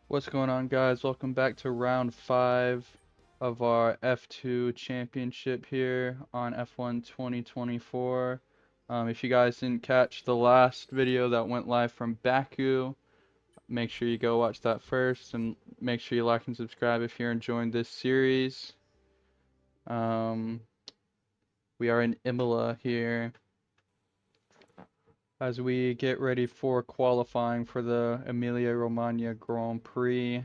What's going on, guys? Welcome back to round 5 of our F2 championship here on F1 2024. If you guys didn't catch the last video that went live from Baku, make sure you go watch that first, and make sure you like and subscribe if you're enjoying this series. Um, we are in Imola here as we get ready for qualifying for the Emilia-Romagna Grand Prix,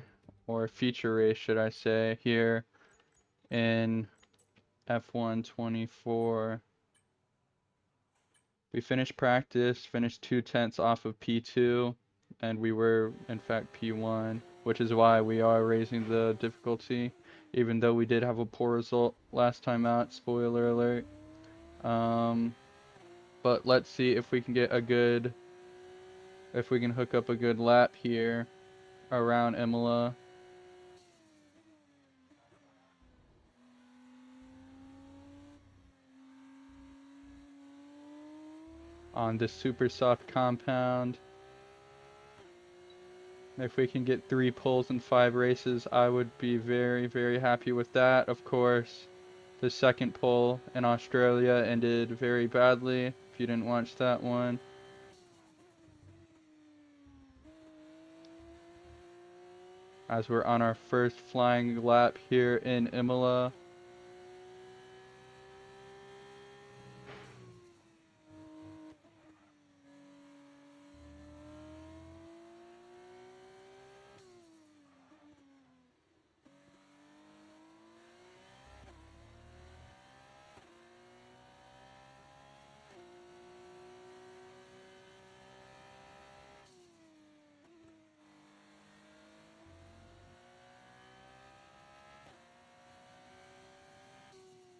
or feature race, should I say, here in F1 24. We finished practice, finished 2/10 off of P2, and we were in fact P1, which is why we are raising the difficulty, even though we did have a poor result last time out, spoiler alert. But let's see if we can get if we can hook up a good lap here around Imola. On this super soft compound. If we can get 3 poles in 5 races, I would be very, very happy with that. Of course, the second pole in Australia ended very badly, if you didn't watch that one. As we're on our first flying lap here in Imola.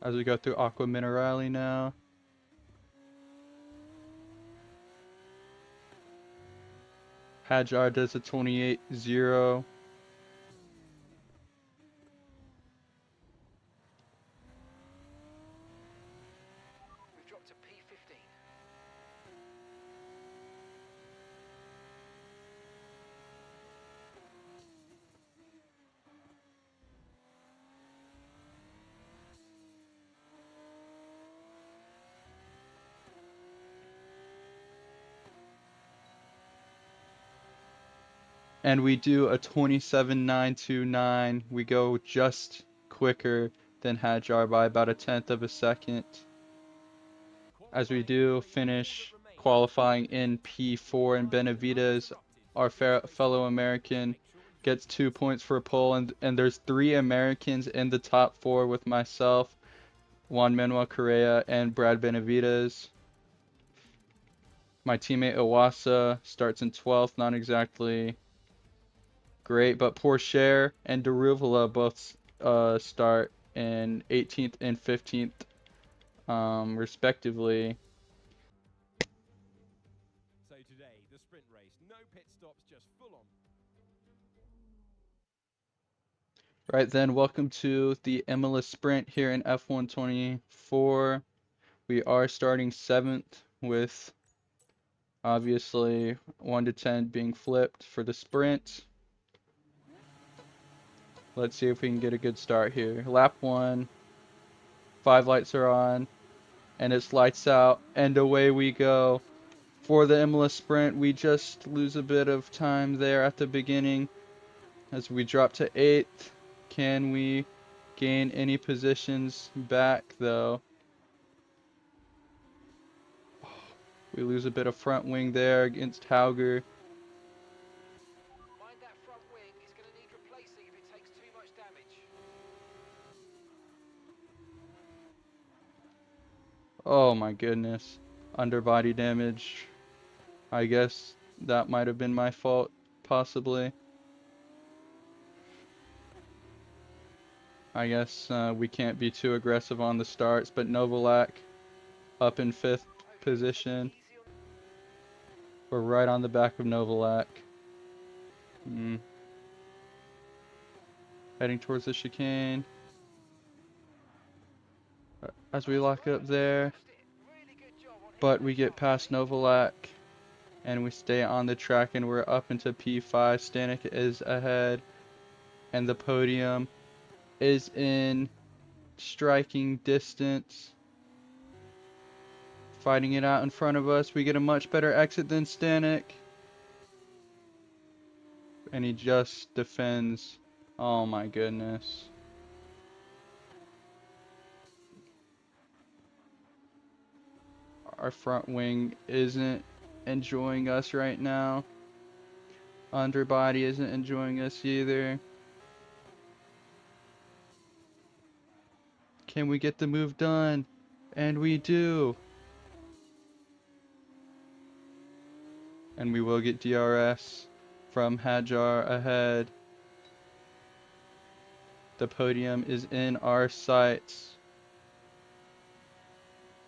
As we go through Aqua Minerale now. Hadjar does a 28.0. We've dropped to P15. And we do a 27.929. We go just quicker than Hadjar by about a tenth of a second. As we do finish qualifying in P4, and Benavides, our fellow American, gets 2 points for a pole, and there's 3 Americans in the top 4 with myself, Juan Manuel Correa, and Brad Benavides. My teammate Iwasa starts in 12th, not exactly great, but Pourchaire and Deruvula both start in 18th and 15th, respectively. So today, the sprint race, no pit stops, just full on. Right then, welcome to the Imola Sprint here in F1 24. We are starting 7th with obviously 1 to 10 being flipped for the sprint. Let's see if we can get a good start here. Lap 1, 5 lights are on, and it's lights out, and away we go. For the Imola Sprint, we just lose a bit of time there at the beginning as we drop to 8th. Can we gain any positions back though? We lose a bit of front wing there against Hauger. Mind that front wing, it's going to need replacing if it takes too much damage. Oh my goodness. Underbody damage. I guess that might have been my fault, possibly. I guess we can't be too aggressive on the starts, but Novalak up in 5th position. We're right on the back of Novalak. Heading towards the chicane. As we lock up there, but we get past Novalak. and we stay on the track and we're up into P5. Stanek is ahead and the podium is in striking distance. Fighting it out in front of us. We get a much better exit than Stanek. And he just defends. Oh my goodness. Our front wing isn't enjoying us right now. Underbody isn't enjoying us either. Can we get the move done? And we do. And we will get DRS from Hajar ahead. The podium is in our sights.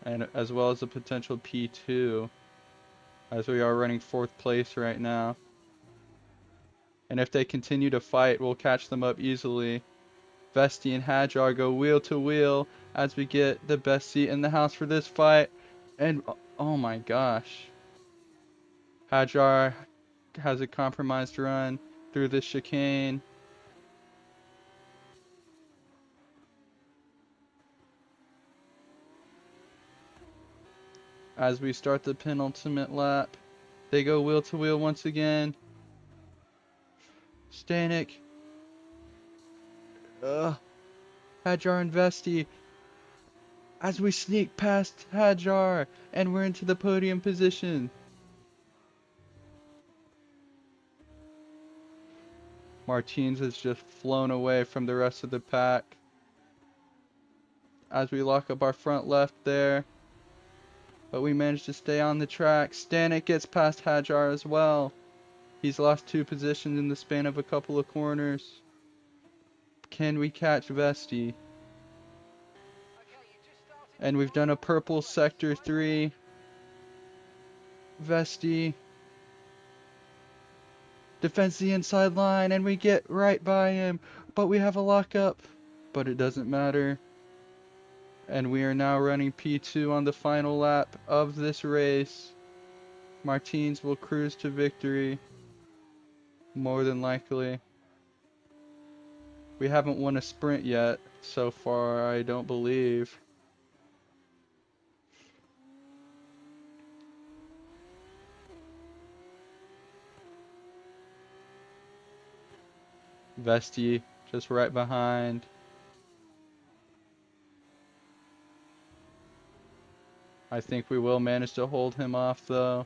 And as well as a potential P2. As we are running 4th place right now. And if they continue to fight, we'll catch them up easily. Vesti and Hajar go wheel to wheel as we get the best seat in the house for this fight. And oh my gosh. Hajar has a compromised run through this chicane. As we start the penultimate lap, they go wheel to wheel once again. Stanek. Hajar and Vesti. As we sneak past Hajar and we're into the podium position. Martins has just flown away from the rest of the pack. As we lock up our front left there. But we managed to stay on the track. Stanek gets past Hajar as well. He's lost 2 positions in the span of a couple of corners. Can we catch Vesti? And we've done a purple sector 3. Vesti defends the inside line and we get right by him. But we have a lockup. But it doesn't matter. And we are now running P2 on the final lap of this race. Martins will cruise to victory. More than likely. We haven't won a sprint yet so far, I don't believe. Vesti just right behind. I think we will manage to hold him off though.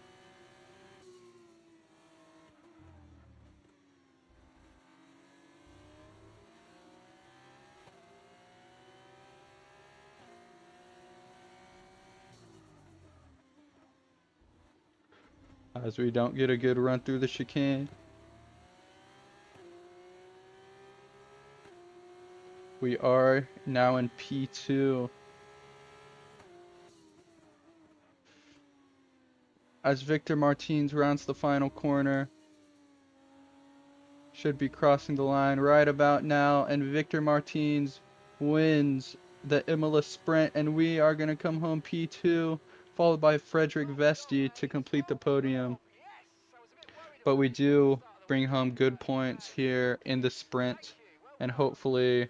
As we don't get a good run through the chicane. We are now in P2. As Victor Martins rounds the final corner. Should be crossing the line right about now. And Victor Martins wins the Imola sprint. And we are going to come home P2. Followed by Frederick Vesti to complete the podium. But we do bring home good points here in the sprint. And hopefully,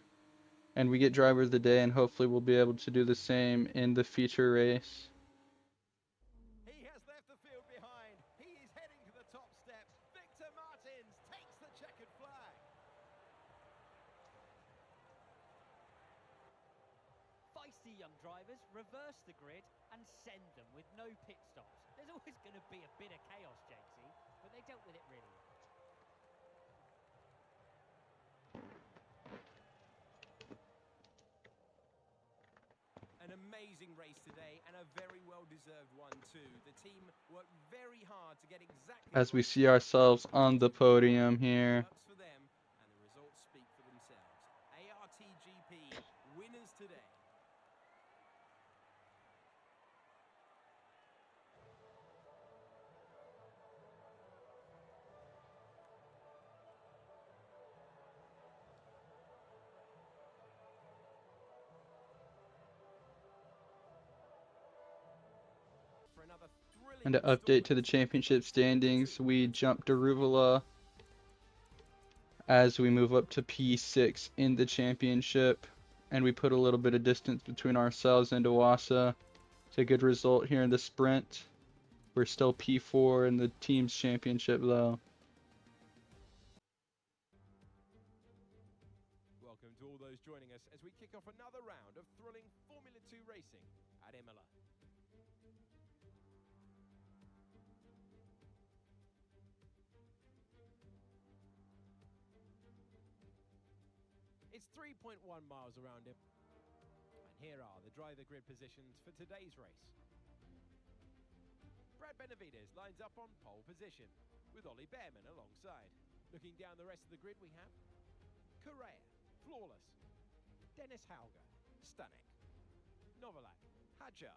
and we get driver of the day. And hopefully we'll be able to do the same in the feature race. He has left the field behind. He is heading to the top step. Victor Martins takes the checkered flag. Feisty young drivers reverse the grid and send them with no pit stops. There's always going to be a bit of chaos, Jakesy, but they dealt with it really well. An amazing race today and a very well-deserved one too. The team worked very hard to get exactly As we see ourselves on the podium here. works for them, and the results speak for themselves. ARTGP winners today. For another thrilling And to update to the championship standings, we jumped Daruvula as we move up to P6 in the championship. And we put a little bit of distance between ourselves and Oasa. It's a good result here in the sprint. We're still P4 in the team's championship though. Welcome to all those joining us as we kick off another round of thrilling Formula 2 racing at Imola. It's 3.1 miles around him. And here are the driver grid positions for today's race. Brad Benavides lines up on pole position, with Ollie Behrman alongside. Looking down the rest of the grid we have Correa, flawless. Dennis Hauger, stunning. Novalak, Hadjar.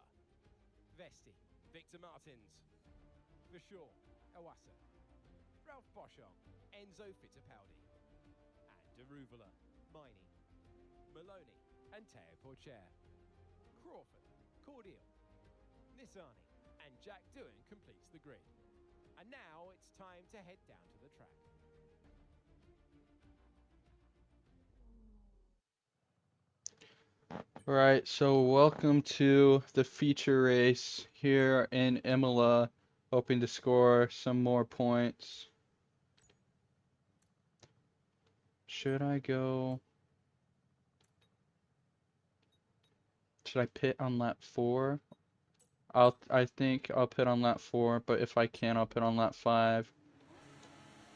Vesti, Victor Martins. Vishal, Awasa. Ralph Boschong, Enzo Fittipaldi. And Daruvula, Miney, Maloney, and Teo Porcher. Crawford, Cordial, Nissani, and Jack Doohan completes the grid. And now it's time to head down to the track. Alright, so welcome to the feature race here in Imola, hoping to score some more points. Should I pit on lap 4? I think I'll pit on lap 4, but if I can, I'll pit on lap 5.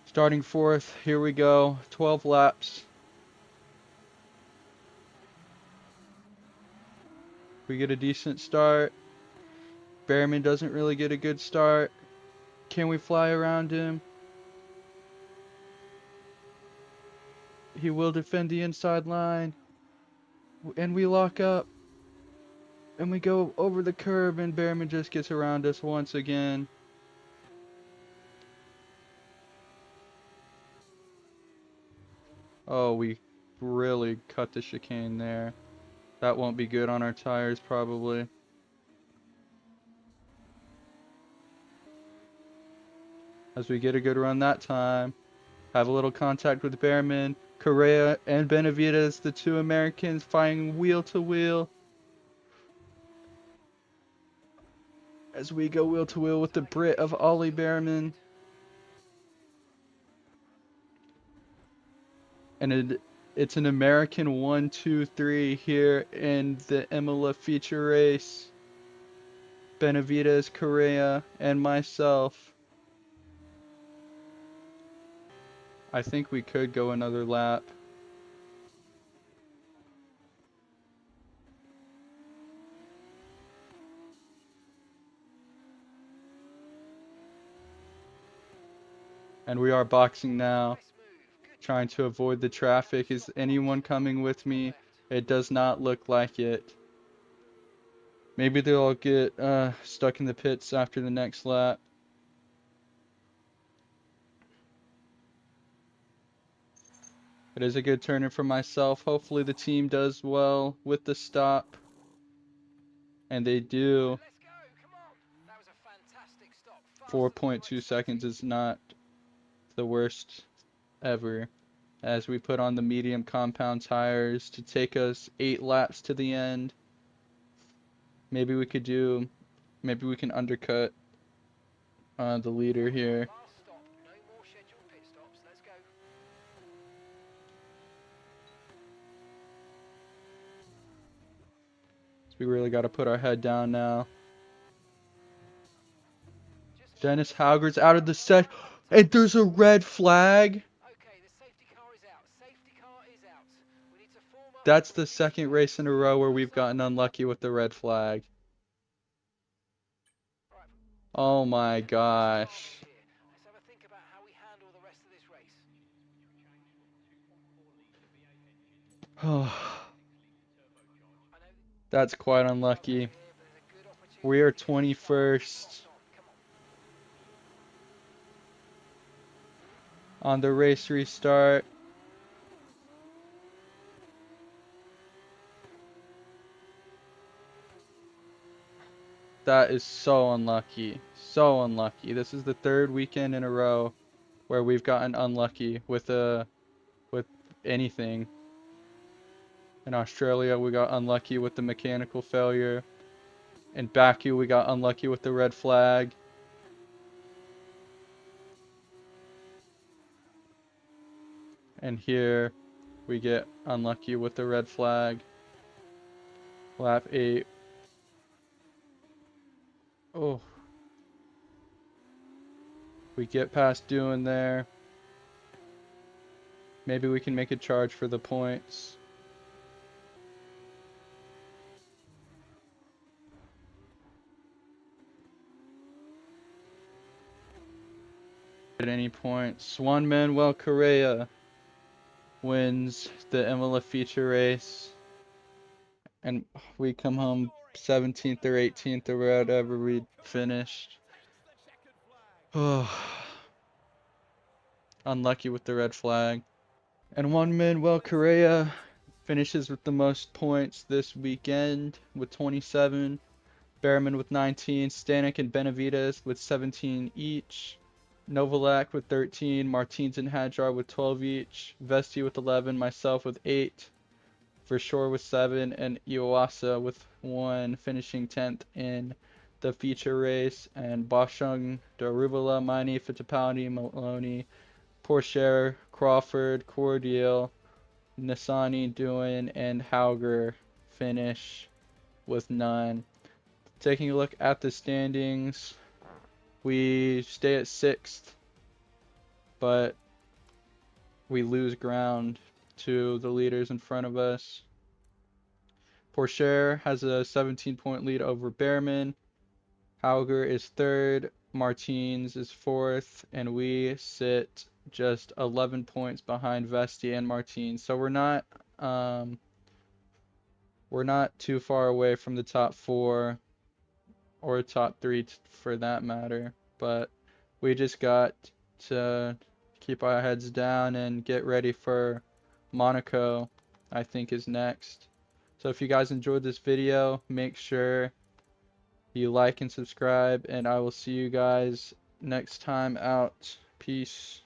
Starting 4th, here we go, 12 laps. We get a decent start. Behrman doesn't really get a good start. Can we fly around him? He will defend the inside line. And we lock up. And we go over the curb and Behrman just gets around us once again. Oh, we really cut the chicane there. That won't be good on our tires probably. As we get a good run that time. Have a little contact with Behrman. Correa and Benavides, the two Americans, fighting wheel to wheel. As we go wheel to wheel with the Brit of Ollie Behrman. And it's an American 1-2-3 here in the Imola feature race. Benavides, Correa, and myself. I think we could go another lap. And we are boxing now, trying to avoid the traffic. Is anyone coming with me? It does not look like it. Maybe they'll all get stuck in the pits after the next lap. It is a good turn in for myself. Hopefully the team does well with the stop. And they do. 4.2 seconds is not the worst ever. As we put on the medium compound tires to take us 8 laps to the end. Maybe we can undercut the leader here. So we really got to put our head down now. Dennis Hauger's out of the set, and there's a red flag. That's the second race in a row where we've gotten unlucky with the red flag. Oh my gosh. That's quite unlucky. We are 21st on the race restart. That is so unlucky. So unlucky. This is the third weekend in a row where we've gotten unlucky with anything. In Australia, we got unlucky with the mechanical failure. In Baku, we got unlucky with the red flag. And here, we get unlucky with the red flag. Lap 8. Oh. We get past doing there. Maybe we can make a charge for the points. At any point, Juan Manuel Correa wins the Imola feature race, and we come home 17th or 18th or whatever we finished. Oh, unlucky with the red flag. And Juan Manuel Correa finishes with the most points this weekend with 27. Behrman with 19, Stanek and Benavides with 17 each. Novalak with 13, Martins and Hadjar with 12 each, Vesti with 11, myself with 8, Versure with 7, and Iwasa with 1, finishing 10th in the feature race. And Boschung, Darubala, Miney, Fittipaldi, Maloney, Porcher, Crawford, Cordial, Nisani, Doohan, and Hauger finish with none. Taking a look at the standings, we stay at 6th, but we lose ground to the leaders in front of us. Porcher has a 17-point lead over Behrman. Hauger is 3rd. Martins is 4th. And we sit just 11 points behind Vesti and Martins. So we're not too far away from the top 4 or top 3 for that matter. But we just got to keep our heads down and get ready for Monaco, I think, is next. So if you guys enjoyed this video, make sure you like and subscribe, and I will see you guys next time out. Peace.